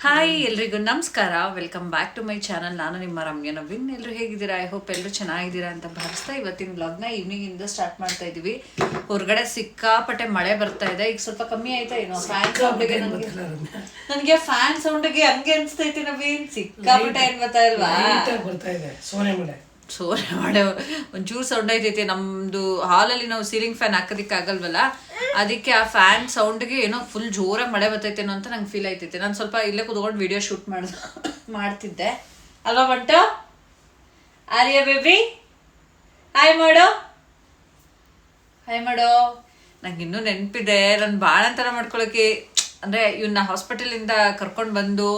Hi ಎಲ್ರಿಗೂ ನಮಸ್ಕಾರ, welcome back to my channel. ನಾನು ನಿಮ್ಮ ರಮ್ಯ ನವೀನ್. ಎಲ್ಲರೂ ಹೇಗಿದ್ದೀರಾ? ಐ ಹೋಪ್ ಎಲ್ಲರೂ ಚೆನ್ನಾಗಿದ್ದೀರಾ ಅಂತ ಭಾವಿಸ್ತಾ ಇವತ್ತಿನ ವ್ಲಾಗ್ನ ಈವ್ನಿಂಗ್ ಇಂದ ಸ್ಟಾರ್ಟ್ ಮಾಡ್ತಾ ಇದೀವಿ. ಹೊರಗಡೆ ಸಿಕ್ಕಾಪಟ್ಟೆ ಮಳೆ ಬರ್ತಾ ಇದೆ. ಈಗ ಸ್ವಲ್ಪ ಕಮ್ಮಿ ಆಯ್ತಾ ಏನೋ ಫ್ಯಾನ್ ಸೌಂಡ್ಗೆ ನನಗೆ ಫ್ಯಾನ್ ಸೌಂಡ್ಗೆ ಹಂಗೆ ಅನ್ಸ್ತೈತಿ ನವೀನ್. ಸಿಕ್ಕಾಪಟ್ಟೆ ಏನ್ ಬರ್ತಾ ಇಲ್ವಾ? ಸೋರೆ ಮಳೆ ಒಂಚೂರು ಸೌಂಡ್ ಐತೈತಿ. ನಮ್ದು ಹಾಲಲ್ಲಿ ನಾವು ಸೀಲಿಂಗ್ ಫ್ಯಾನ್ ಹಾಕೋದಿಕ್ಕೆ ಆಗಲ್ವಲ್ಲ, ಅದಕ್ಕೆ ಆ ಫ್ಯಾನ್ ಸೌಂಡ್ಗೆ ಏನೋ ಫುಲ್ ಜೋರಾಗಿ ಮಳೆ ಬರ್ತೈತೇನೋ ಅಂತ ನಂಗೆ ಫೀಲ್ ಆಯ್ತೈತೆ. ನಾನು ಸ್ವಲ್ಪ ಇಲ್ಲೇ ಕುತ್ಕೊಂಡು ವಿಡಿಯೋ ಶೂಟ್ ಮಾಡ್ತಿದ್ದೆ ಅಲ್ವಾ ಬಂಟು? ಆರ್ಯ ಬೇಬಿ ಹಾಯ್ ಮಾಡೋ, ಹಾಯ್ ಮಾಡೋ. ನಂಗೆ ಇನ್ನೂ ನೆನಪಿದೆ, ನಾನು ಬಾಣಂತರ ಮಾಡ್ಕೊಳಕ್ಕೆ ಅಂದರೆ ಇವನ್ನ ಹಾಸ್ಪಿಟಲಿಂದ ಕರ್ಕೊಂಡು ಬಂದು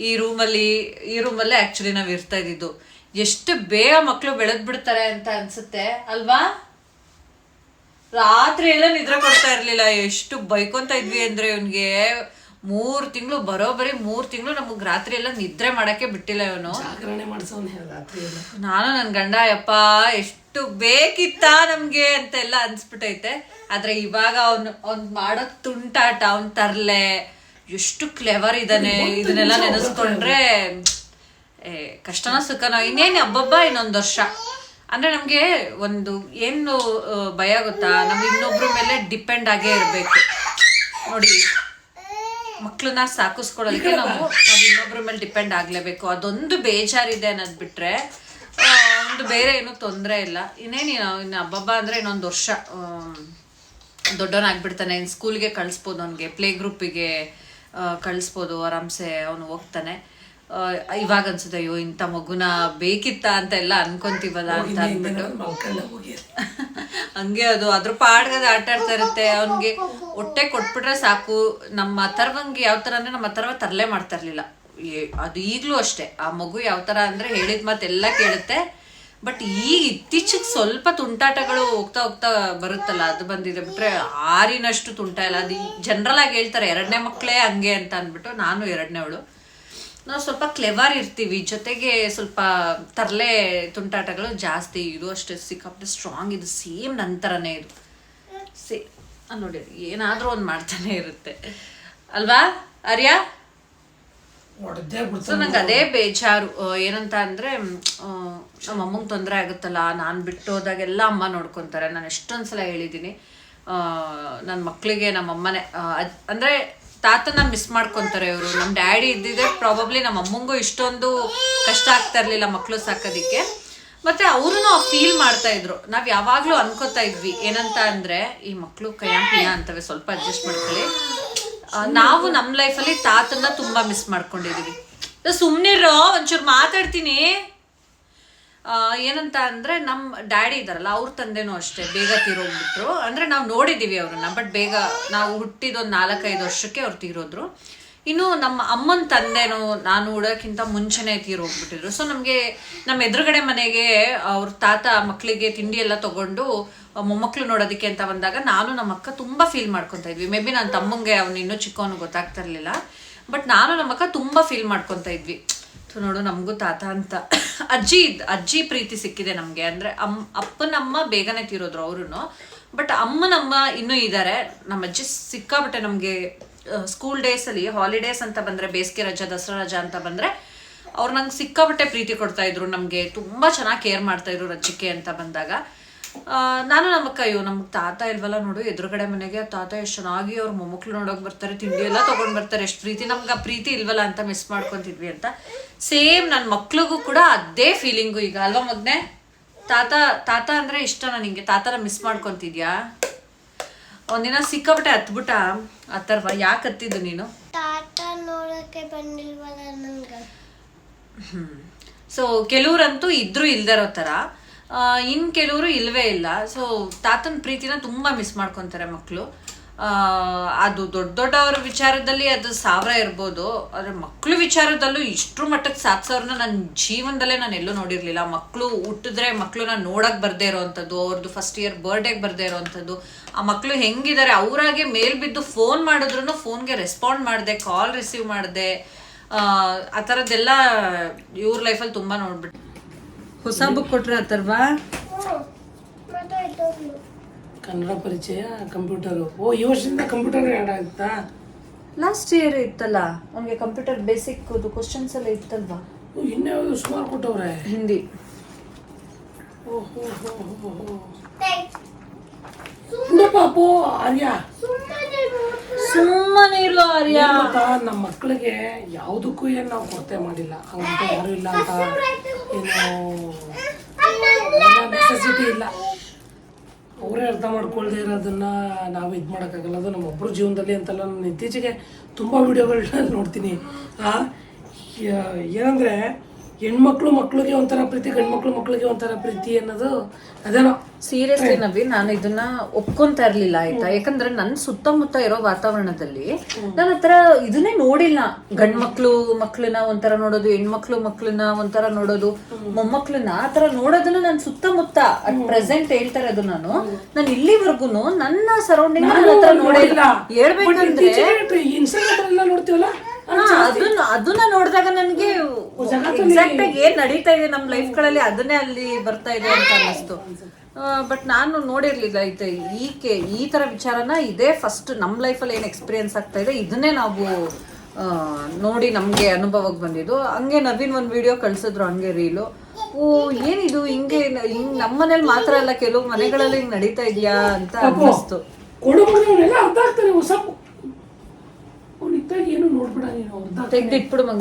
ಈ ರೂಮಲ್ಲೇ ಆ್ಯಕ್ಚುಲಿ ನಾವು ಇರ್ತಾ ಇದ್ದಿದ್ದು. ಎಷ್ಟು ಬೇಗ ಮಕ್ಕಳು ಬೆಳೆದ್ ಬಿಡ್ತಾರೆ ಅಂತ ಅನ್ಸುತ್ತೆ ಅಲ್ವಾ? ರಾತ್ರಿ ಎಲ್ಲ ನಿದ್ರೆ ಕೊಡ್ತಾ ಇರ್ಲಿಲ್ಲ. ಎಷ್ಟು ಬೈಕೊಂತ ಇದ್ವಿ ಅಂದ್ರೆ ಇವನ್ಗೆ 3 ತಿಂಗಳು, ಬರೋಬ್ಬರಿ 3 ತಿಂಗಳು ನಮಗ್ ರಾತ್ರಿ ಎಲ್ಲ ನಿದ್ರೆ ಮಾಡಕ್ಕೆ ಬಿಟ್ಟಿಲ್ಲ ಇವನು. ನಾನು ನನ್ ಗಂಡ ಯಪ್ಪ ಎಷ್ಟು ಬೇಕಿತ್ತ ನಮ್ಗೆ ಅಂತ ಎಲ್ಲ ಅನ್ಸ್ಬಿಟ್ಟೈತೆ. ಆದ್ರೆ ಇವಾಗ ಅವ್ನ್ ಮಾಡೋ ತುಂಟಾಟ, ಅವ್ನ್ ತರ್ಲೆ ಎಷ್ಟು ಕ್ಲೆವರ್ ಇದ್ದಾನೆ. ಇದನ್ನೆಲ್ಲ ನೆನೆಸ್ಕೊಂಡ್ರೆ ಕಷ್ಟನ ಸುಖನೋ. ಇನ್ನೇನು ಹಬ್ಬಬ್ಬ ಇನ್ನೊಂದು ವರ್ಷ ಅಂದ್ರೆ ನಮ್ಗೆ ಒಂದು ಏನು ಭಯ ಗೊತ್ತಾ, ನಮ್ಗೆ ಇನ್ನೊಬ್ರ ಮೇಲೆ ಡಿಪೆಂಡ್ ಆಗೇ ಇರ್ಬೇಕು ನೋಡಿ. ಮಕ್ಳನ್ನ ಸಾಕಿಸ್ಕೊಳ್ಳೋದಕ್ಕೆ ನಾವು ಇನ್ನೊಬ್ರ ಮೇಲೆ ಡಿಪೆಂಡ್ ಆಗ್ಲೇಬೇಕು. ಅದೊಂದು ಬೇಜಾರಿದೆ ಅನ್ನೋದು ಬಿಟ್ರೆ ಒಂದು ಬೇರೆ ಏನೂ ತೊಂದರೆ ಇಲ್ಲ. ಇನ್ನು ಹಬ್ಬಬ್ಬ ಅಂದ್ರೆ ಇನ್ನೊಂದು ವರ್ಷ ದೊಡ್ಡವನಾಗ್ಬಿಡ್ತಾನೆ. ಇನ್ನು ಸ್ಕೂಲ್ಗೆ ಕಳಿಸ್ಬೋದು, ಅವನಿಗೆ ಪ್ಲೇ ಗ್ರೂಪಿಗೆ ಕಳಿಸ್ಬೋದು, ಆರಾಮ್ಸೆ ಅವನು ಹೋಗ್ತಾನೆ. ಇವಾಗ ಅನ್ಸುತ್ತೆ ಅಯ್ಯೋ ಇಂಥ ಮಗುನ ಬೇಕಿತ್ತ ಅಂತ ಎಲ್ಲ ಅನ್ಕೊಂತೀವಲ್ಲ ಅಂತ ಅಂದ್ಬಿಟ್ಟು ಹಂಗೆ ಅದು ಅದ್ರ ಪಾಡ್ಗದ ಆಟ ಆಡ್ತಾ ಇರುತ್ತೆ. ಅವನ್ಗೆ ಹೊಟ್ಟೆ ಕೊಟ್ಬಿಟ್ರೆ ಸಾಕು. ನಮ್ಮ ಅಥರ್ವಂಗೆ ಯಾವ ತರ ಅಂದ್ರೆ ನಮ್ಮ ಅಥರ್ವ ತರಲೆ ಮಾಡ್ತಾ ಇರ್ಲಿಲ್ಲ. ಅದು ಈಗ್ಲೂ ಅಷ್ಟೇ. ಆ ಮಗು ಯಾವ ತರ ಅಂದ್ರೆ ಹೇಳಿದ ಮಾತೆಲ್ಲ ಕೇಳುತ್ತೆ. ಬಟ್ ಈಗ ಇತ್ತೀಚೆಗೆ ಸ್ವಲ್ಪ ತುಂಟಾಟಗಳು ಹೋಗ್ತಾ ಹೋಗ್ತಾ ಬರುತ್ತಲ್ಲ, ಅದು ಬಂದಿದೆ. ಬಿಟ್ರೆ ಆರಿನಷ್ಟು ತುಂಟ ಇಲ್ಲ. ಅದು ಜನರಲ್ ಆಗಿ ಹೇಳ್ತಾರೆ 2ನೇ ಮಕ್ಕಳೇ ಹಂಗೆ ಅಂತ ಅಂದ್ಬಿಟ್ಟು. ನಾನು 2ನೇವಳು. ನಾವು ಸ್ವಲ್ಪ ಕ್ಲೆವರ್ ಇರ್ತೀವಿ, ಜೊತೆಗೆ ಸ್ವಲ್ಪ ತರಲೆ ತುಂಟಾಟಗಳು ಜಾಸ್ತಿ. ಇದು ಅಷ್ಟೇ ಸಿಕ್ಕಾಪಟ್ಟೆ ಸ್ಟ್ರಾಂಗ್. ಇದು ಸೇಮ್ ನಂತರನೇ ಇದು ನೋಡಿ, ಏನಾದ್ರೂ ಒಂದು ಮಾಡ್ತಾನೆ ಇರುತ್ತೆ ಅಲ್ವಾ ಆರ್ಯ? ಸೊ ನಂಗೆ ಅದೇ ಬೇಜಾರು. ಏನಂತ ಅಂದ್ರೆ ನಮ್ಮ ಅಮ್ಮಂಗೆ ತೊಂದರೆ ಆಗುತ್ತಲ್ಲ, ನಾನು ಬಿಟ್ಟು ಹೋದಾಗೆಲ್ಲ ಅಮ್ಮ ನೋಡ್ಕೊತಾರೆ. ನಾನು ಎಷ್ಟೊಂದ್ಸಲ ಹೇಳಿದ್ದೀನಿ ನನ್ನ ಮಕ್ಕಳಿಗೆ ನಮ್ಮ ಅಮ್ಮನೇ ಅಂದ್ರೆ ತಾತನ ಮಿಸ್ ಮಾಡ್ಕೊಂತಾರೆ ಇವರು. ನಮ್ಮ ಡ್ಯಾಡಿ ಇದ್ದಿದ್ರೆ ಪ್ರಾಬಬ್ಲಿ ನಮ್ಮ ಅಮ್ಮಂಗೂ ಇಷ್ಟೊಂದು ಕಷ್ಟ ಆಗ್ತಾ ಇರ್ಲಿಲ್ಲ ಮಕ್ಕಳು ಸಾಕೋದಿಕ್ಕೆ. ಮತ್ತೆ ಅವರು ಫೀಲ್ ಮಾಡ್ತಾ ಇದ್ರು. ನಾವ್ ಯಾವಾಗ್ಲೂ ಅನ್ಕೋತಾ ಇದ್ವಿ ಏನಂತ ಅಂದ್ರೆ ಈ ಮಕ್ಕಳು ಕೈಯ ಅಂತವೆ, ಸ್ವಲ್ಪ ಅಡ್ಜಸ್ಟ್ ಮಾಡ್ಕೊಳ್ಳಿ. ನಾವು ನಮ್ಮ ಲೈಫಲ್ಲಿ ತಾತನ್ನ ತುಂಬಾ ಮಿಸ್ ಮಾಡ್ಕೊಂಡಿದೀವಿ. ಸುಮ್ನಿರೋ, ಒಂಚೂರು ಮಾತಾಡ್ತೀನಿ. ಏನಂತ ಅಂದ್ರೆ ನಮ್ಮ ಡ್ಯಾಡಿ ಇದಾರಲ್ಲ, ಅವ್ರ ತಂದೆನೂ ಅಷ್ಟೇ ಬೇಗ ತೀರೋಗ್ಬಿಟ್ರು. ಅಂದ್ರೆ ನಾವು ನೋಡಿದೀವಿ ಅವ್ರನ್ನ, ಬಟ್ ಬೇಗ ನಾವು ಹುಟ್ಟಿದೊಂದು 4-5 ವರ್ಷಕ್ಕೆ ಅವ್ರು ತೀರೋದ್ರು. ಇನ್ನು ನಮ್ಮ ಅಮ್ಮನ ತಂದೆನೂ ನಾನು ಹುಡೋಕ್ಕಿಂತ ಮುಂಚೆನೆ ತೀರೋಗ್ಬಿಟ್ಟಿದ್ರು. ಸೊ ನಮ್ಗೆ ನಮ್ಮ ಎದುರುಗಡೆ ಮನೆಗೆ ಅವ್ರ ತಾತ ಮಕ್ಕಳಿಗೆ ತಿಂಡಿ ಎಲ್ಲ ತಗೊಂಡು ಮೊಮ್ಮಕ್ಳು ನೋಡೋದಕ್ಕೆ ಅಂತ ಬಂದಾಗ ನಾನು ನಮ್ಮ ಅಕ್ಕ ತುಂಬಾ ಫೀಲ್ ಮಾಡ್ಕೊತಾ ಇದ್ವಿ. ಮೇ ಬಿ ನನ್ನ ತಮ್ಮಂಗೆ ಅವ್ನು ಇನ್ನೂ ಚಿಕ್ಕವನು ಗೊತ್ತಾಗ್ತಾ ಇರ್ಲಿಲ್ಲ, ಬಟ್ ನಾನು ನಮ್ಮ ಅಕ್ಕ ತುಂಬಾ ಫೀಲ್ ಮಾಡ್ಕೊತಾ ಇದ್ವಿ. ನೋಡು ನಮಗೂ ತಾತ ಅಂತ ಅಜ್ಜಿ ಪ್ರೀತಿ ಸಿಕ್ಕಿದೆ ನಮಗೆ. ಅಂದ್ರೆ ಅಪ್ಪನಮ್ಮ ಬೇಗನೆ ತೀರೋದ್ರು ಅವ್ರು, ಬಟ್ ಅಮ್ಮನಮ್ಮ ಇನ್ನೂ ಇದ್ದಾರೆ. ನಮ್ಮ ಅಜ್ಜಿ ಸಿಕ್ಕಾಬಿಟ್ಟೆ ನಮಗೆ ಸ್ಕೂಲ್ ಡೇಸ್ ಅಲ್ಲಿ, ಹಾಲಿಡೇಸ್ ಅಂತ ಬಂದ್ರೆ, ಬೇಸಿಗೆ ರಜಾ, ದಸರಾ ರಜಾ ಅಂತ ಬಂದ್ರೆ ಅವ್ರು ನಂಗೆ ಸಿಕ್ಕಾಬಿಟ್ಟೆ ಪ್ರೀತಿ ಕೊಡ್ತಾ ಇದ್ರು. ನಮ್ಗೆ ತುಂಬಾ ಚೆನ್ನಾಗಿ ಕೇರ್ ಮಾಡ್ತಾ ಇದ್ರು ರಜಕ್ಕೆ ಅಂತ ಬಂದಾಗ. ನಾನು ನಮ್ಮ ಅಕ್ಕ ಅಯ್ಯೋ ನಮ್ಗೆ ತಾತ ಇಲ್ವಲ್ಲ ನೋಡು, ಎದುರುಗಡೆ ಮನೆಗೆ ತಾತ ಎಷ್ಟು ಚೆನ್ನಾಗಿ ಅವ್ರ ಮೊಮ್ಮಕ್ಳು ನೋಡೋಕೆ ಬರ್ತಾರೆ, ತಿಂಡಿ ಎಲ್ಲ ತಗೊಂಡ್ ಬರ್ತಾರೆ, ಎಷ್ಟು ಪ್ರೀತಿ. ನಮ್ಗೆ ಆ ಪ್ರೀತಿ ಇಲ್ವಲ್ಲ ಅಂತ ಮಿಸ್ ಮಾಡ್ಕೊಂತಿದ್ವಿ ಅಂತ. ಸೇಮ್ ನನ್ನ ಮಕ್ಳಿಗೂ ಕೂಡ ಅದೇ ಫೀಲಿಂಗು ಈಗ ಅಲ್ವಾ ಮಗ್ನೆ? ತಾತ ಅಂದ್ರೆ ಇಷ್ಟನಾ ನಿಂಗೆ? ತಾತನ ಮಿಸ್ ಮಾಡ್ಕೊಂತಿದ್ಯಾ? ಒಂದಿನ ಸಿಕ್ಕಾಬಿಟ್ಟೆ ಹತ್ಬಿಟ್ಟ ಅಥರ್ವ. ಯಾಕೆ ಹತ್ತಿದ್ದು ನೀನು? ಸೊ ಕೆಲವ್ರಂತೂ ಇದ್ರು ಇಲ್ದಿರೋ ತರ, ಇನ್ ಕೆಲವರು ಇಲ್ವೇ ಇಲ್ಲ. ಸೊ ತಾತನ ಪ್ರೀತಿನ ತುಂಬಾ ಮಿಸ್ ಮಾಡ್ಕೊಂತಾರೆ ಮಕ್ಕಳು. ಅದು ದೊಡ್ಡವ್ರ ವಿಚಾರದಲ್ಲಿ ಅದು 1000 ಇರ್ಬೋದು, ಆದ್ರೆ ಮಕ್ಳು ವಿಚಾರದಲ್ಲೂ ಇಷ್ಟ್ರ ಮಟ್ಟಕ್ಕೆ ಸಾಧಿಸೋರ್ನ ನನ್ನ ಜೀವನದಲ್ಲೇ ನಾನು ಎಲ್ಲೂ ನೋಡಿರ್ಲಿಲ್ಲ. ಮಕ್ಕಳು ಹುಟ್ಟಿದ್ರೆ ಮಕ್ಕಳನ್ನ ನೋಡಕ್ ಬರ್ದೇ ಇರೋವಂಥದ್ದು, ಅವ್ರದ್ದು ಫಸ್ಟ್ ಇಯರ್ ಬರ್ಡೇಗೆ ಬರ್ದೇ ಇರೋವಂಥದ್ದು, ಆ ಮಕ್ಕಳು ಹೆಂಗಿದ್ದಾರೆ ಅವ್ರಾಗೆ ಮೇಲ್ ಬಿದ್ದು ಫೋನ್ ಮಾಡಿದ್ರು ಫೋನ್ಗೆ ರೆಸ್ಪಾಂಡ್ ಮಾಡಿದೆ, ಕಾಲ್ ರಿಸೀವ್ ಮಾಡಿದೆ, ಆ ಥರದ್ದೆಲ್ಲ ಇವ್ರ ಲೈಫಲ್ಲಿ ತುಂಬಾ ನೋಡ್ಬಿಟ್ಟು. ಹೊಸ ಬುಕ್ ಕೊಟ್ರೆ ಅಥರ್ವ? ಕನ್ನಡ ಪರಿಚಯ, ಕಂಪ್ಯೂಟರು. ಓ ಈ ವರ್ಷದಿಂದ ಕಂಪ್ಯೂಟರ್ ಆ್ಯಡ್ ಆಗುತ್ತಾ? ಲಾಸ್ಟ್ ಇಯರ್ ಇತ್ತಲ್ಲ ಅವ್ನಿಗೆ ಕಂಪ್ಯೂಟರ್ ಬೇಸಿಕ್ ಕ್ವಶನ್ಸ್ ಎಲ್ಲ ಇತ್ತಲ್ವಾ. ಇನ್ನೇ ಸುಮಾರು ಕೊಟ್ಟವ್ರೆ. ಹಿಂದಿ. ಪಾಪು ಆರ್ಯ ಸುಮ್ಮನೆ ಇರೋ ಆರ್ಯ. ನಮ್ಮ ಮಕ್ಕಳಿಗೆ ಯಾವುದಕ್ಕೂ ಏನು ನಾವು ಕೊರತೆ ಮಾಡಿಲ್ಲ, ಹಂಗಂತ ಯಾರು ಇಲ್ಲ ಅಂತ ಏನು ನೆಸೆಸಿಟಿ ಇಲ್ಲ. ಅವರೇ ಅರ್ಥ ಮಾಡ್ಕೊಳ್ದೇ ಇರೋದನ್ನ ನಾವು ಇದು ಮಾಡೋಕ್ಕಾಗಲ್ಲ. ಅದು ನಮ್ಮೊಬ್ಬರ ಜೀವನದಲ್ಲಿ ಅಂತಲ್ಲ. ನಾನು ಇತ್ತೀಚೆಗೆ ತುಂಬ ವಿಡಿಯೋಗಳನ್ನ ನೋಡ್ತೀನಿ. ಏನಂದರೆ ಹೆಣ್ಮಕ್ಳು ಮಕ್ಳಿಗೆ ಒಂಥರ ಪ್ರೀತಿ, ಗಂಡ್ಮಕ್ಳು ಮಕ್ಳಿಗೆ ಒಂಥರ ಪ್ರೀತಿ ಅನ್ನೋದು ಅದೇನೋ. ಸೀರಿಯಸ್ಲಿ ನವಿ, ನಾನು ಇದನ್ನ ಒಪ್ಕೊಂತಾ ಇರ್ಲಿಲ್ಲ ಆಯ್ತಾ. ಯಾಕಂದ್ರೆ ನನ್ನ ಸುತ್ತಮುತ್ತ ಇರೋ ವಾತಾವರಣದಲ್ಲಿ ನಾನು ಹತ್ರ ಇದನ್ನೇ ನೋಡಿಲ್ಲ. ಮಕ್ಳನ್ನ ಒಂಥರ ನೋಡೋದು, ಮಕ್ಳನ್ನ ಒಂಥರ ನೋಡೋದು, ಮೊಮ್ಮಕ್ಳನ್ನ ಆ ತರ ನೋಡೋದನ್ನ ನನ್ನ ಸುತ್ತಮುತ್ತ ಅಟ್ ಪ್ರೆಸೆಂಟ್ ಹೇಳ್ತಾ ಇರೋದು. ನಾನು ಇಲ್ಲಿವರೆಗೂ ನನ್ನ ಸರೌಂಡಿಂಗ್ ಹತ್ರ ನೋಡಿಲ್ಲ. ಹೇಳ್ಬೇಕಂದ್ರೆ ಅದನ್ನ ನೋಡಿದಾಗ ನನ್ಗೆ ಎಕ್ಸಾಕ್ಟ್ ಆಗಿ ಏನ್ ನಡೀತಾ ಇದೆ ನಮ್ ಲೈಫ್ ಗಳಲ್ಲಿ ಅದನ್ನೇ ಅಲ್ಲಿ ಬರ್ತಾ ಇದೆ ಅಂತ ಅನ್ನಿಸ್ತು. ಬಟ್ ನಾನು ನೋಡಿರ್ಲಿಲ್ಲ ಈ ತರ ವಿಚಾರನ. ಇದೇ ಫಸ್ಟ್ ನಮ್ ಲೈಫಲ್ಲಿ ಏನ್ ಎಕ್ಸ್ಪೀರಿಯನ್ಸ್ ಆಗ್ತಾ ಇದೆ ಇದನ್ನೇ ನಾವು ನೋಡಿ ನಮ್ಗೆ ಅನುಭವಕ್ಕೆ ಬಂದಿದ್ದು. ಹಂಗೆ ನವೀನ್ ಒಂದ್ ವಿಡಿಯೋ ಕಳ್ಸಿದ್ರು, ಹಂಗೆ ರೀಲು. ಏನಿದು ಹಿಂಗೆ ನಮ್ಮ ಮನೇಲಿ ಮಾತ್ರ ಅಲ್ಲ, ಕೆಲವು ಮನೆಗಳಲ್ಲಿ ಹಿಂಗ್ ನಡೀತಾ ಇದೆಯಾ ಅಂತ ಅನ್ನಿಸ್ತು. ಏನು ನೋಡ್ಬಿಡ ನೀನು, ತೆಗ್ದಿಟ್ಬಿಡು ಮಗ.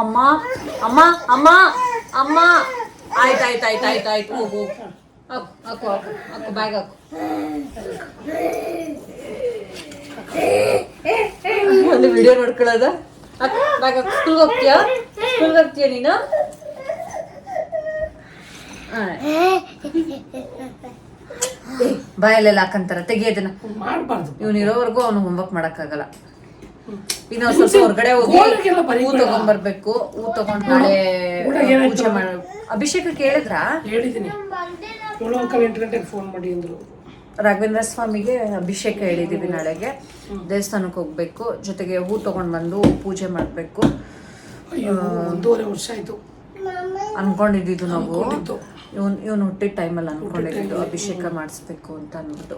ಅಮ್ಮ ಅಮ್ಮ ಅಮ್ಮ ಅಮ್ಮ ಆಯ್ತಾಯ್ತಾಯ್ತಾಯ್ತಾಯ್ತು, ಹೋಗು ಹಾಕು ಬ್ಯಾಗ್ ಹಾಕು. ಒಂದು ವಿಡಿಯೋ ನೋಡ್ಕೊಳ್ಳೋದ. ಬ್ಯಾಗ್ ಹಾಕು. ಸ್ಕೂಲ್ಗೆ ಹೋಗ್ತೀಯ ನೀನು? ಬಾಯಲ್ಲೆಲ್ಲ ಹಾಕಂತಾರ, ತೆಗಿಯೋದನ್ನ. ಇವ್ನಿರೋವರೆಗೂ ಅವ್ನು ಹೋಮ್ವರ್ಕ್ ಮಾಡಕ್ಕಾಗಲ್ಲ. ಇನ್ನು ಸ್ವಲ್ಪ ಹೊರಗಡೆ ಹೋಗಿ ಹೂ ತಗೊಂಡ್ಬರ್ಬೇಕು. ಹೂ ತಗೊಂಡ್ ನಾಳೆ ಪೂಜೆ ಮಾಡ. ಅಭಿಷೇಕ ಕೇಳಿದ್ರ? ಹೇಳಿದೀನಿ, 8 ಗಂಟೆಗೆ ಫೋನ್ ಮಾಡಿ ಅಂದ್ರು. ರಾಘವೇಂದ್ರ ಸ್ವಾಮಿಗೆ ಅಭಿಷೇಕ ಹೇಳಿದೀವಿ. ನಾಳೆಗೆ ದೇವಸ್ಥಾನಕ್ಕೆ ಹೋಗ್ಬೇಕು, ಜೊತೆಗೆ ಹೂ ತಗೊಂಡ್ ಬಂದು ಪೂಜೆ ಮಾಡ್ಬೇಕು. 1.5 ವರ್ಷ ಆಯ್ತು ಅನ್ಕೊಂಡಿದ್ದು ನಾವು. ಇವನು ಹುಟ್ಟಿದ ಟೈಮಲ್ಲಿ ಅನ್ಕೊಂಡಿದ್ದು ಅಭಿಷೇಕ ಮಾಡಿಸ್ಬೇಕು ಅಂತ ಅಂದ್ಬಿಟ್ಟು.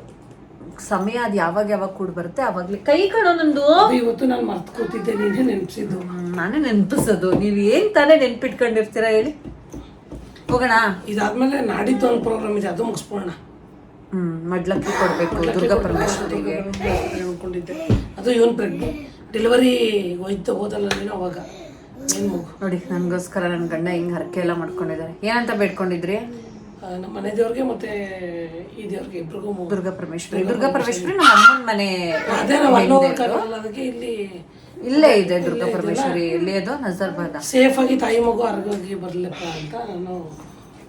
ಸಮಯ ಅದು ಯಾವಾಗ ಕೂಡ್ ಬರುತ್ತೆ ಅವಾಗ್ಲೇ. ಕೈ ಕಣೋ ನಂದು. ಇವತ್ತು ನಾನು ಮರ್ತು ಕೂತಿದ್ದೆ, ನೀನೇ ನೆನಪಿಸಿದ್ದು. ನಾನೇ ನೆನಪಿಸೋದು, ನೀವ್ ಏನ್ ತಾನೇ ನೆನ್ಪಿಟ್ಕೊಂಡಿರ್ತೀರಾ ಹೇಳಿ. ಹೋಗೋಣ. ಇದಾದ್ಮೇಲೆ ನಾಡಿದ್ದು ಒಂದು ಪ್ರೋಗ್ರಾಮ್ ಇದೆ, ಅದು ಮುಗಿಸ್ಬೋಣ. ಮಡ್ಲಕ್ಕಿ ಕೊಡ್ಬೇಕು ದುರ್ಗಾ ಪರಮೇಶ್ವರಿಗೆ ಅನ್ಕೊಂಡಿದ್ದೆ. ಅದು ಇವನ್ ಡೆಲಿವರಿ ಹೋದಲ್ಲ ನೀನು, ಅವಾಗ ನೋಡಿ ನನ್ಗೋಸ್ಕರ ನನ್ನ ಗಂಡ ಹಿಂಗ್ ಹರಕೆ ಎಲ್ಲ ಮಾಡ್ಕೊಂಡಿದ್ದಾರೆ. ಏನಂತ ಬೇಡ್ಕೊಂಡಿದ್ರಿ? ನಮ್ಮ ಮನೆ ದೇವ್ರಿಗೆ ಮತ್ತೆ ಈ ದೇವ್ರಿಗೆ ಇಬ್ರಿಗೂ ದುರ್ಗಾ ಪರಮೇಶ್ವರಿ ನಮ್ಮ ಅಮ್ಮನ ಮನೆ ಇಲ್ಲೇ ಇದೆ. ದುರ್ಗಾ ಪರಮೇಶ್ವರಿ ಎಲ್ಲಿ ಅದು? ನಜರ್ಬಾದ. ಸೇಫ್ ಆಗಿ ತಾಯಿ ಮಗು ಆರೋಗ್ಯವಾಗಿ ಬರ್ಲಪ್ಪ ಅಂತ ನಾನು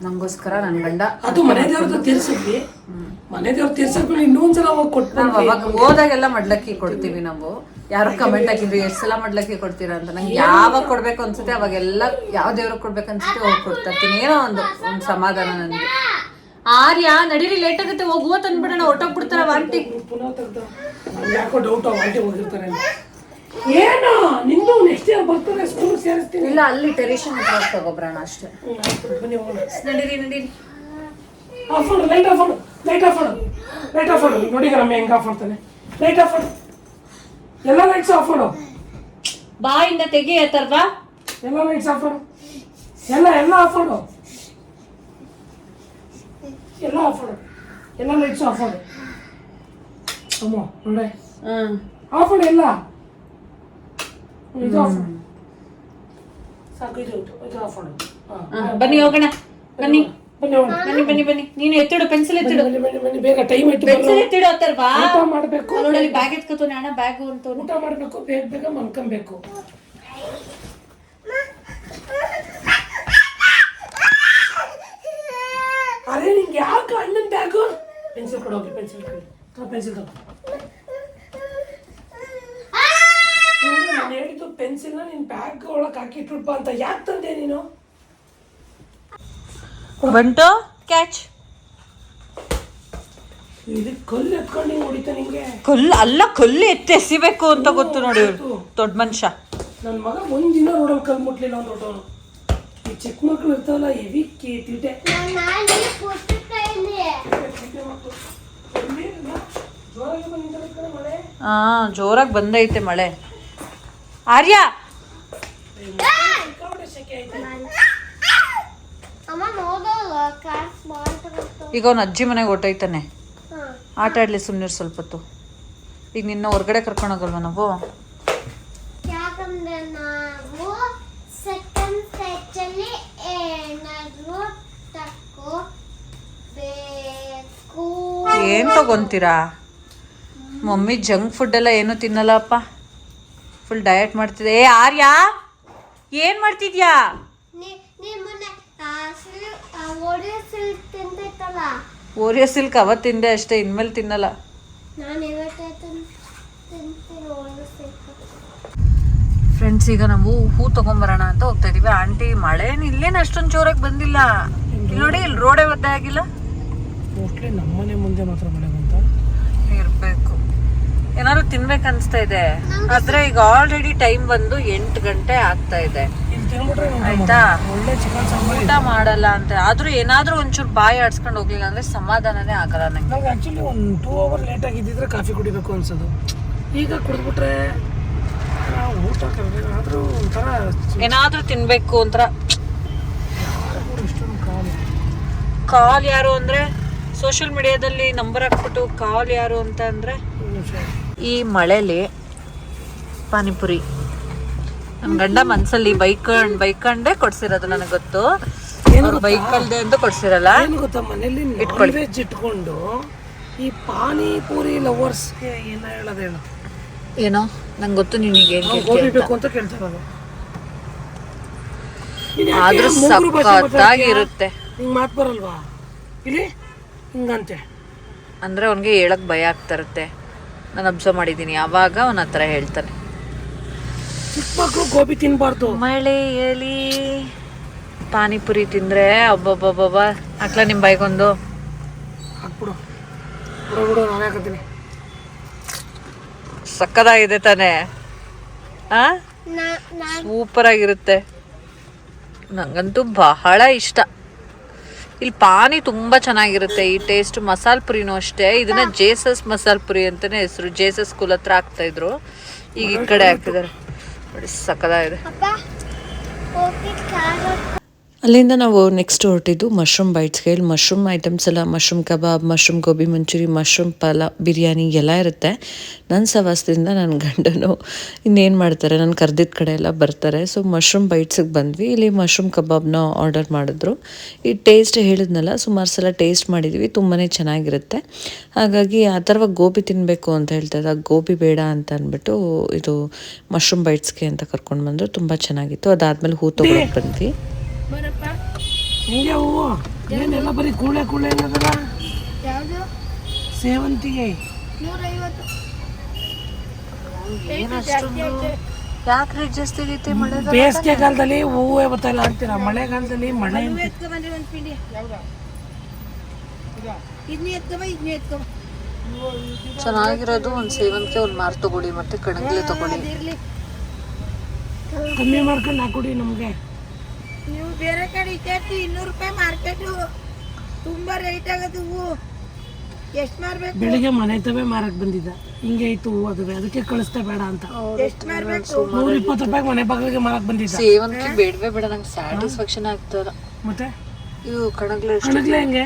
ನಂಗೋಸ್ಕರ ನನ್ನ ಗಂಡ. ಅದು ಮನೆ ದೇವ್ರದ್ದು ತೀರ್ಸಿದ್ವಿ. ಮನೆ ದೇವ್ರು ತೀರ್ಸದ್ಮೇಲೆ ಇನ್ನೊಂದ್ಸಲ ಹೋಗಿ ಕೊಟ್ಟು ಅವಾಗ ಹೋದಾಗೆಲ್ಲ ಮಡ್ಲಕ್ಕಿ ಕೊಡ್ತೀವಿ ನಾವು. ಯಾರು ಕಮೆಂಟ್ ಹಾಕಿದ್ವಿ ಎಷ್ಟು ಸಲ ಮಡ್ಲಕ್ಕಿ ಕೊಡ್ತೀರಾ ಅಂತ. ನಂಗೆ ಯಾವಾಗ ಕೊಡ್ಬೇಕು ಅನ್ಸುತ್ತೆ ಅವಾಗೆಲ್ಲ ಯಾವ ದೇವ್ರಿಗೆ ಕೊಡ್ಬೇಕು ಅನ್ಸುತ್ತೆ ಹೋಗಿ ಕೊಡ್ತಾ ಇರ್ತೀನಿ. ಏನೋ ಒಂದು ಸಮಾಧಾನ ನನಗೆ. ಆರ್ಯ ನಡೀರಿ, ಲೇಟ್ ಆಗುತ್ತೆ, ಹೋಗುವ ತಂದ್ಬಿಡೋಣ. ಹೊಟ್ಟೋಗ್ಬಿಡ್ತಾರ ಆಂಟಿ. ಪುನಃ ತೆಗ್ದ ಯಾಕೋ ಡೌಟ್ ಆಂಟಿ ಹೋಗಿರ್ತಾರೆ. ಏನು ನಿಂದು ನೆಕ್ಸ್ಟ್ ಇಯರ್ ಬರ್ತಾರೆ ಸ್ಕೂಲ್ ಸೇರಿಸ್ತೀನಿ. ಇಲ್ಲ, ಅಲ್ಲಿ ಟೆರೇಷನ್ ಹತ್ರ ತಗೋಬ್ರಣ ಅಷ್ಟೇ. ನಡೀರಿ. ಆಫ್ ಮಾಡು, ಲೈಟ್ ಆಫ್ ಮಾಡು. ನೋಡಿ ರಮ್ಯ ಹೆಂಗ ಆಫ್ ಮಾಡ್ತಾನೆ. ಲೈಟ್ ಆಫ್ ಮಾಡು, ಎಲ್ಲ ಲೈಟ್ಸ್ ಆಫ್ ಮಾಡು. ಬಾಯಿಂದ ತೆಗಿಯತ್ತಲ್ವಾ? ಎಲ್ಲ ಲೈಟ್ಸ್ ಆಫ್ ಮಾಡು. ಎಲ್ಲ ಆಫ್ ಮಾಡು. ಎಲ್ಲ ಲೈಟ್ಸ್ ಆಫ್ ಮಾಡು. ಅಮ್ಮ ನೋಡಿ, ಆಫ್ ಮಾಡು. ಎಲ್ಲ ಇದು ಆಫ್ ಮಾಡು. ಸಾಕು, ಇದು ಆಫ್ ಮಾಡು. ಬನ್ನಿ ಹೋಗೋಣ. ಬನ್ನಿ. ನೀನು ಎತ್ತಿಡು, ಪೆನ್ಸಿಲ್ ಎತ್ತಿಡು. ಬನ್ನಿ ಬೇಗ, ಟೈಮ್ ಆಯ್ತು. ಪೆನ್ಸಿಲ್ ಎತ್ತಿಡು ಅತ್ತಲ್ವಾ? ಊಟ ಮಾಡಬೇಕು. ನೋಡಿ ಬ್ಯಾಗ್ ಎತ್ಕೋತಾನೆ ಅಣ್ಣ, ಬ್ಯಾಗ್ ಅಂತ. ಊಟ ಮಾಡಬೇಕು, ಬೇಗ ಮಲ್ಕೊಬೇಕು. ಅರೆ ನಿಂಗೆ ಯಾಕೆ ಅಣ್ಣನ ಬ್ಯಾಗು? ಪೆನ್ಸಿಲ್ ಕೊಡೋಗಿ, ಪೆನ್ಸಿಲ್ ತಗೋ. ನಾನು ಹೇಳಿದ್ದು ಪೆನ್ಸಿಲ್ನ ನಿನ್ನ ಬ್ಯಾಗ್ ಒಳಗೆ ಹಾಕಿಟ್ಬಿಡ್ಪ ಅಂತ. ಯಾಕೆ ತಂದೆ ನೀನು? ಬಂಟು ಕ್ಯಾಚ್. ಇದು ಕಲ್ಲು ಎತ್ಕೊಂಡು ಹೊಡಿತಾ ನಿಂಗೆ. ಕಲ್ಲು ಎತ್ತಿ ಎಸಿಬೇಕು ಅಂತ ಗೊತ್ತು ನೋಡಿ, ದೊಡ್ಡ ಮನುಷ್ಯ. ನನ್ನ ಮಗ ಒಂದಿನ ರೋಡಲ್ಲಿ ಕಲ್ಲು ಮುಟ್ಲಿಲ್ಲ, ಒಂದು ದೊಡ್ಡವನು. ಈ ಚಿಕ್ಕ ಮಕ್ಳು ಇರ್ತಾವಲ್ಲ ಹೆವಿ ತೀಟೆ ಹಾ ಜೋರಾಗಿ ಬಂದೈತೆ ಮಳೆ. ಆರ್ಯ ಈಗ ಅವ್ನ ಅಜ್ಜಿ ಮನೆಗೆ ಹೊಟ್ಟೋಯ್ತಾನೆ, ಆಟ ಆಡ್ಲಿ ಸುಮ್ಮನೆ ಸ್ವಲ್ಪ ಹೊತ್ತು. ಈಗ ನಿನ್ನ ಹೊರಗಡೆ ಕರ್ಕೊಂಡೋಗಲ್ವ ನಾವು? ಯಾಕಂದ್ರೆ ನಾವು ಸೆಕೆಂಡ್ ಸ್ಟೇಜ್ ಅಲ್ಲಿ ಏನಾದ್ರು ತಗೋಬೇಕು. ಏನ್ ತಗೊಂತೀರಾ? ಮಮ್ಮಿ ಜಂಕ್ ಫುಡ್ ಎಲ್ಲ ಏನು ತಿನ್ನಲ್ಲಪ್ಪ, ಫುಲ್ ಡಯಟ್ ಮಾಡ್ತಿದ್ದೆ. ಏ ಆರ್ಯ ಏನ್ ಮಾಡ್ತಿದ್ಯಾ? ನಿಮ್ಮನೆ ಓಡಿಯೋ ಸಿಲ್ಕ್ ತಿಂತೈತಲ್ಲ, ಓರಿಯೋ ಸಿಲ್ಕ್ ಅವತ್ತು ತಿಂದೆ ಅಷ್ಟೇ, ಇನ್ಮೇಲೆ ತಿನ್ನಲ್ಲ. ನಾನು ಇವತ್ತೇ ತಿಂತೀನಿ ಓಡಿಯೋ ಸಿಲ್ಕ್. ಫ್ರೆಂಡ್ಸ್, ಈಗ ನಾವು ಹೂ ತಗೊಂಬರೋಣ ಅಂತ ಹೋಗ್ತಾ ಇದೀವಿ. ಆಂಟಿ ಮಳೆನ್ ಇಲ್ಲೇನು ಅಷ್ಟೊಂದು ಜೋರಾಗಿ ಬಂದಿಲ್ಲ, ಇಲ್ಲಿ ನೋಡಿ, ಇಲ್ಲಿ ರೋಡೇ ಒದ್ದೆ ಆಗಿಲ್ಲ. ಮೋಸ್ಟ್ಲಿ ನಮ್ಮನೆ ಮುಂದೆ ಮಾತ್ರ ಮಳೆ ಬಂತ ಇರ್ಬೇಕು. ಏನಾದ್ರು ತಿನ್ಬೇಕು ಅನ್ಸ್ತಾ ಇದೆ, ಆದ್ರೆ ಈಗ ಆಲ್ರೆಡಿ ಟೈಮ್ ಬಂದು 8 ಗಂಟೆ ಆಗ್ತಾ ಇದೆ. ಆಯ್ತಾ, ಒಳ್ಳೆ ಚಿಕನ್ ಸಾಂಬಾರ್ ಊಟ ಮಾಡಲ್ಲ ಅಂತ ಆದ್ರೂ ಏನಾದ್ರೂ ಒಂಚೂರು ಬಾಯಿ ಆಡ್ಸ್ಕೊಂಡು ಹೋಗ್ಲಿಲ್ಲ ಅಂದ್ರೆ ಸಮಾಧಾನನೇ ಆಗಲ್ಲ ನಂಗೆ. ನಂಗೆ ಆಕ್ಚುಲಿ ಒಂದು 2 ಅವರ್ ಲೇಟ್ ಆಗಿದ್ದಿದ್ರೆ ಕಾಫಿ ಕುಡಿಬೇಕು ಅನ್ಸೋದು. ಈಗ ಕುಡಿದ್ಬಿಟ್ರೆ ನಾವು ಊಟ ಕರೆದ್ರೆ ಆದ್ರೂ ಒಂಥರ ಏನಾದ್ರೂ ತಿನ್ಬೇಕು ಒಂಥರ. ಇಷ್ಟೊಂದು ಕಾಲ್ ಯಾರು ಅಂದ್ರೆ ಸೋಷಿಯಲ್ ಮೀಡಿಯಾದಲ್ಲಿ ನಂಬರ್ ಹಾಕ್ಬಿಟ್ಟು ಕಾಲ್ ಯಾರು ಅಂತ ಅಂದ್ರೆ ಈ ಮಳೆಲಿ ಪಾನಿಪುರಿ ನನ್ನ ಗಂಡ ಮನ್ಸಲ್ಲಿ ಬೈಕಂಡೇ ಕೊಡ್ಸಿರೋದು. ನನಗೆ ಗೊತ್ತು ಬೈಕಲ್ದೆ ಅಂತ ಕೊಡ್ಸಿರಲ್ಲ. ಏನು ಗೊತ್ತಾ, ಮನೇಲಿ ನಾನ್ ವೆಜ್ ಇಟ್ಕೊಂಡು ಈ ಪಾನಿಪುರಿ ಲವರ್ಸ್ಗೆ ಏನ ಹೇಳೋದು ಹೇಳು? ಏನೋ ನಂಗೆ ಗೊತ್ತು ನಿನಗೆ ಗೋಬಿ ಬೇಕು ಅಂತ ಕೇಳ್ತಾರಲ್ಲ. ಆದ್ರೂ ಸಖತ್ತಾಗಿರುತ್ತೆ. ಹಿಂಗ್ ಮಾತು ಬರಲ್ವಾ ಇಲ್ಲಿ ಹಿಂಗಂತೆ? ಅಂದ್ರೆ ಅವನಿಗೆ ಹೇಳಕ್ ಭಯ ಆಗ್ತಾ ಇರುತ್ತೆ. ನಾನು ಅಬ್ಸರ್ವ್ ಮಾಡಿದ್ದೀನಿ, ಯಾವಾಗ ಅವನ ಹತ್ರ ಹೇಳ್ತಾನೆ. ಚಿಕ್ಕ ಮಕ್ಕಳು ಗೋಬಿ ತಿನ್ಬಾರ್ದು. ಮಳೆಯಲ್ಲಿ ಪಾನಿಪುರಿ ತಿಂದ್ರೆ ಒಬ್ಬೊಬ್ಬೊಬ್ಬ ಹಾಕ್ಲಾ ನಿಮ್ಮ ಬೈಗೊಂದು ಹಾಕ್ಬಿಡು, ಬಿಡು ನಾನು ಹಾಕತ್ತೀನಿ. ಸಕ್ಕದಾಗಿದೆ ತಾನೇ? ಆ ಸೂಪರ್ ಆಗಿರುತ್ತೆ. ನಂಗಂತೂ ಬಹಳ ಇಷ್ಟ. ಇಲ್ಲಿ ಪಾನಿ ತುಂಬಾ ಚೆನ್ನಾಗಿರುತ್ತೆ. ಈ ಟೇಸ್ಟ್ ಮಸಾಲ್ ಪುರಿನೂ ಅಷ್ಟೇ. ಇದನ್ನ ಜೇಸಸ್ ಮಸಾಲ್ ಪುರಿ ಅಂತಾನೆ ಹೆಸರು. ಜೇಸಸ್ ಸ್ಕೂಲ್ ಹತ್ರ ಹಾಕ್ತಾ ಇದ್ರು, ಈಗ ಈ ಕಡೆ ಹಾಕ್ತಿದ್ದಾರೆ ನೋಡಿ. ಸಕ್ಕದಾಗಿದೆ. ಅಲ್ಲಿಂದ ನಾವು ನೆಕ್ಸ್ಟ್ ಹೊರಟಿದ್ದು ಮಶ್ರೂಮ್ ಬೈಟ್ಸ್ಗೆ. ಇಲ್ಲಿ ಮಶ್ರೂಮ್ ಐಟಮ್ಸ್ ಎಲ್ಲ, mushroom kebab, mushroom gobi manchurian, mushroom pulao, biryani ಎಲ್ಲ ಇರುತ್ತೆ. ನನ್ನ ಸವಾಸದಿಂದ ನನ್ನ ಗಂಡನು ಇನ್ನೇನು ಮಾಡ್ತಾರೆ, ನಾನು ಕರೆದಿದ್ದ ಕಡೆ ಎಲ್ಲ ಬರ್ತಾರೆ. ಸೊ ಮಶ್ರೂಮ್ ಬೈಟ್ಸಿಗೆ ಬಂದ್ವಿ. ಇಲ್ಲಿ ಮಶ್ರೂಮ್ ಕಬಾಬ್ನ ಆರ್ಡರ್ ಮಾಡಿದ್ರು. ಈ ಟೇಸ್ಟ್ ಹೇಳಿದ್ನಲ್ಲ, ಸುಮಾರು ಸಲ ಟೇಸ್ಟ್ ಮಾಡಿದ್ವಿ, ತುಂಬಾ ಚೆನ್ನಾಗಿರುತ್ತೆ. ಹಾಗಾಗಿ ಆ ಥರ ಗೋಬಿ ತಿನ್ನಬೇಕು ಅಂತ ಹೇಳ್ತಾ ಗೋಬಿ ಬೇಡ ಅಂತ ಅಂದ್ಬಿಟ್ಟು ಇದು ಮಶ್ರೂಮ್ ಬೈಟ್ಸ್ಗೆ ಅಂತ ಕರ್ಕೊಂಡು ಬಂದರು. ತುಂಬ ಚೆನ್ನಾಗಿತ್ತು. ಅದಾದಮೇಲೆ ಹೂ ತೊಗೊಳಕ್ಕೆ ಬಂದ್ವಿ. ಹಿಂಗೆ ಹೂವು ಏನೆಲ್ಲ ಬರೀ ಕೂಳೆ ಅನ್ನೋದಲ್ಲ. ಸೇವಂತಿಗೆ 150. ಯಾಕ್ರೆ ಜಾಸ್ತಿ ಆಗೈತೆ ಮಳೆ? ಬೇಸಿಗೆ ಕಾಲದಲ್ಲಿ ಹೂವೇ ಬರ್ತಾಯಿಲ್ಲ ಅಂತೀರಾ, ಮಳೆಗಾಲದಲ್ಲಿ ಮಳೆ. ಚೆನ್ನಾಗಿರೋದು ಒಂದು ಸೇವಂತಿಗೆ ಒಂದು ಮಾರು ತಗೊಳ್ಳಿ, ಮತ್ತೆ ಕಣಗಿಲೆ ತಗೊಳ್ಳಿ. ಕಮ್ಮಿ ಮಾಡ್ಕೊಂಡು ಹಾಕೊಡಿ ನಮಗೆ. ನೀವು ಬೇರೆ ಕಡೆ ಇತ್ತು 200 ರೂಪಾಯಿ ಮಾರ್ಕೆಟು, ತುಂಬಾ ರೇಟ್ ಆಗೋದು ಹೂವು. ಎಷ್ಟು ಮಾರ್ಬೇಕು? ಬೆಳಿಗ್ಗೆ ಮನೆ ತವೇ ಮಾರಕ್ ಬಂದಿದ್ದ, ಹಿಂಗೆ ಇತ್ತು ಹೂವು, ಅದುವೆ ಅದಕ್ಕೆ ಕಳಿಸ್ತಾ ಬೇಡ ಅಂತ. ಎಷ್ಟು ಮಾರ್ಬೇಕು? 120 ರೂಪಾಯಿ ಮನೆ ಬಾಗಿಲಿಗೆ ಮಾರಕ್ ಬಂದಿದ್ದ. ಸೇವಂತಿಗೆ ಬೇಡವೇ ಬೇಡ, ನಂಗೆ ಸ್ಯಾಟಿಸ್ಫ್ಯಾಕ್ಷನ್ ಆಗ್ತದ. ಮತ್ತೆ ಇವು ಕಣಗ್ಲೆ ಹೆಂಗೆ?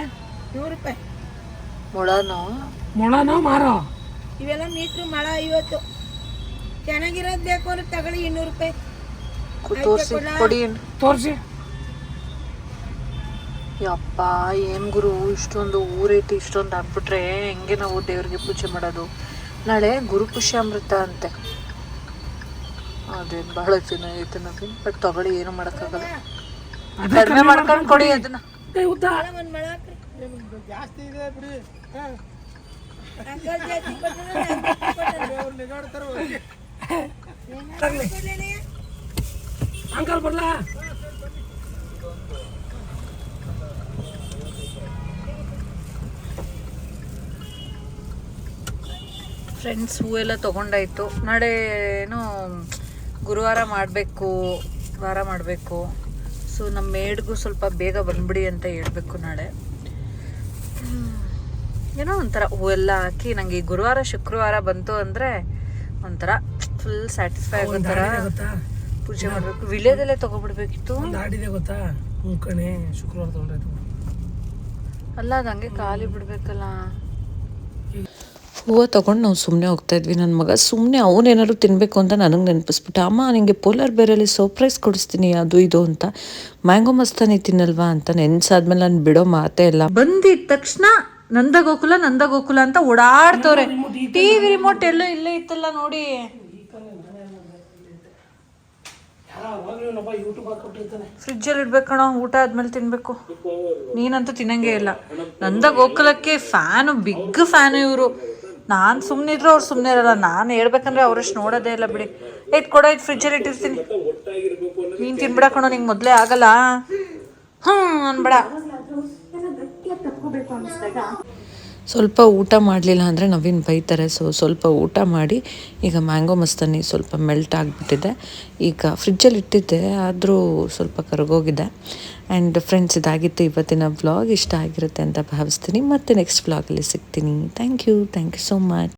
100 ರೂಪಾಯಿ ಮೊಳನೋ ಮಾರೋ? ಇವೆಲ್ಲ ಮೀಟ್ರು ಮಳ 50. ಚೆನ್ನಾಗಿರೋದು ಬೇಕು ಅಂದ್ರೆ ತಗೊಳ್ಳಿ 200 ರೂಪಾಯಿ. ತೋರಿಸಿ. ಯಪ್ಪ ಏನ್ ಗುರು, ಇಷ್ಟೊಂದು ಊರೇಟಿ ಇಷ್ಟೊಂದು ಹಾಕ್ಬಿಟ್ರೆ ಹೆಂಗೆ ನಾವು ದೇವ್ರಿಗೆ ಪೂಜೆ ಮಾಡೋದು? ನಾಳೆ ಗುರು ಪುಷ್ಯಾಮೃತ ಅಂತೆ, ಅದೇನು ಬಹಳ ಚೆನ್ನಾಗೈತೆ ನಮಗೆ. ಬಟ್ ತಗೊಳ್ಳಿ, ಏನು ಮಾಡೋಕ್ಕಾಗಲ್ಲ. ಕಡಿಮೆ ಮಾಡ್ಕೊಂಡು ಕೊಡಿ ಅದನ್ನ. ಒಂದು ಮಳ ಹಾಕ್ರಿ. ಜಾಸ್ತಿ ಇದೆ ಬಿಡಿ. ಅಂಕಲ್ ಬರ್ಲಾ? ಫ್ರೆಂಡ್ಸ್, ಹೂವೆಲ್ಲ ತೊಗೊಂಡಾಯ್ತು. ನಾಳೆ ಏನು ಗುರುವಾರ ಮಾಡಬೇಕು, ವಾರ ಮಾಡಬೇಕು. ಸೊ ನಮ್ಮ ಮೇಡ್ಗೂ ಸ್ವಲ್ಪ ಬೇಗ ಬಂದ್ಬಿಡಿ ಅಂತ ಹೇಳ್ಬೇಕು ನಾಳೆ. ಏನೋ ಒಂಥರ ಹೂವೆಲ್ಲ ಹಾಕಿ ನಂಗೆ ಈ ಗುರುವಾರ ಶುಕ್ರವಾರ ಬಂತು ಅಂದರೆ ಒಂಥರ ಫುಲ್ ಸ್ಯಾಟಿಸ್ಫೈ ಆಗೋ ಥರ ಪೂಜೆ ಮಾಡಬೇಕು. ವಿಳ್ಯದೆಲೆ ತೊಗೊಬಿಡ್ಬೇಕಿತ್ತು. ಆಡಿದೆ ಗೊತ್ತಾ? ಕಣೆ ಶುಕ್ರವಾರ ತೊಗೊಂಡಾಯ್ತು. ಅಲ್ಲ ಅದು ಹಂಗೆ ಖಾಲಿ ಬಿಡ್ಬೇಕಲ್ಲ. ಹೂವು ತೊಗೊಂಡು ನಾವು ಸುಮ್ಮನೆ ಹೋಗ್ತಾ ಇದ್ವಿ. ನನ್ನ ಮಗ ಸುಮ್ಮನೆ ಅವನೇನಾದ್ರು ತಿನ್ನಬೇಕು ಅಂತ ನನಗೆ ನೆನಪಿಸ್ಬಿಟ್ಟು, ಅಮ್ಮ ನಿಮಗೆ ಪೋಲಾರ್ ಬೇರಲ್ಲಿ ಸರ್ಪ್ರೈಸ್ ಕೊಡಿಸ್ತೀನಿ ಅದು ಇದು ಅಂತ. ಮ್ಯಾಂಗೋ ಮಸ್ತಾನಿ ತಿನ್ನಲ್ವಾ ಅಂತ ನೆನ್ಸಾದ್ಮೇಲೆ ನಾನು ಬಿಡೋ ಮಾತೇ ಇಲ್ಲ. ಬಂದಿದ ತಕ್ಷಣ ನಂದ ಗೋಕುಲ ಅಂತ ಓಡಾಡ್ತವ್ರೆ. ಟಿವಿ ರಿಮೋಟ್ ಎಲ್ಲೋ ಇಲ್ಲೇ ಇತ್ತಲ್ಲ ನೋಡಿ. ಫ್ರಿಜ್ಜಲ್ಲಿ ಇಡ್ಬೇಕಣ, ಊಟ ಆದ್ಮೇಲೆ ತಿನ್ಬೇಕು. ನೀನಂತೂ ತಿನ್ನಂಗೆ ಇಲ್ಲ. ನಂದ ಗೋಕುಲಕ್ಕೆ ಫ್ಯಾನು, ಬಿಗ್ ಫ್ಯಾನು ಇವರು. ನಾನು ಸುಮ್ಮನೆ ಇದ್ರು ಅವ್ರು ಸುಮ್ಮನೆ ಇರಲ್ಲ. ನಾನು ಹೇಳ್ಬೇಕಂದ್ರೆ ಅವರಷ್ಟು ನೋಡೋದೇ ಇಲ್ಲ ಬಿಡಿ. ಕೊಡೋ ಇದು ಫ್ರಿಜ್ಜಲ್ಲಿ ಇಟ್ಟಿರ್ತೀನಿ, ನೀನು ತಿನ್ಬಿಡ ಕಣೋ, ನಿಂಗೆ ಮೊದಲೇ ಆಗಲ್ಲ. ಅನ್ಬೇಡ. ಸ್ವಲ್ಪ ಊಟ ಮಾಡಲಿಲ್ಲ ಅಂದರೆ ನವೀನ್ ಬೈತಾರೆ. ಸೊ ಸ್ವಲ್ಪ ಊಟ ಮಾಡಿ ಈಗ ಮ್ಯಾಂಗೋ ಮಸ್ತಾನಿ ಸ್ವಲ್ಪ ಮೆಲ್ಟ್ ಆಗಿಬಿಟ್ಟಿದೆ. ಈಗ ಫ್ರಿಜ್ಜಲ್ಲಿ ಇಟ್ಟಿದ್ದೆ, ಆದರೂ ಸ್ವಲ್ಪ ಕರಗೋಗಿದೆ. ಆ್ಯಂಡ್ ಫ್ರೆಂಡ್ಸ್, ಇದಾಗಿತ್ತು ಇವತ್ತಿನ ವ್ಲಾಗ್. ಇಷ್ಟ ಆಗಿರುತ್ತೆ ಅಂತ ಭಾವಿಸ್ತೀನಿ. ಮತ್ತೆ ನೆಕ್ಸ್ಟ್ ವ್ಲಾಗಲ್ಲಿ ಸಿಗ್ತೀನಿ. Thank you so much.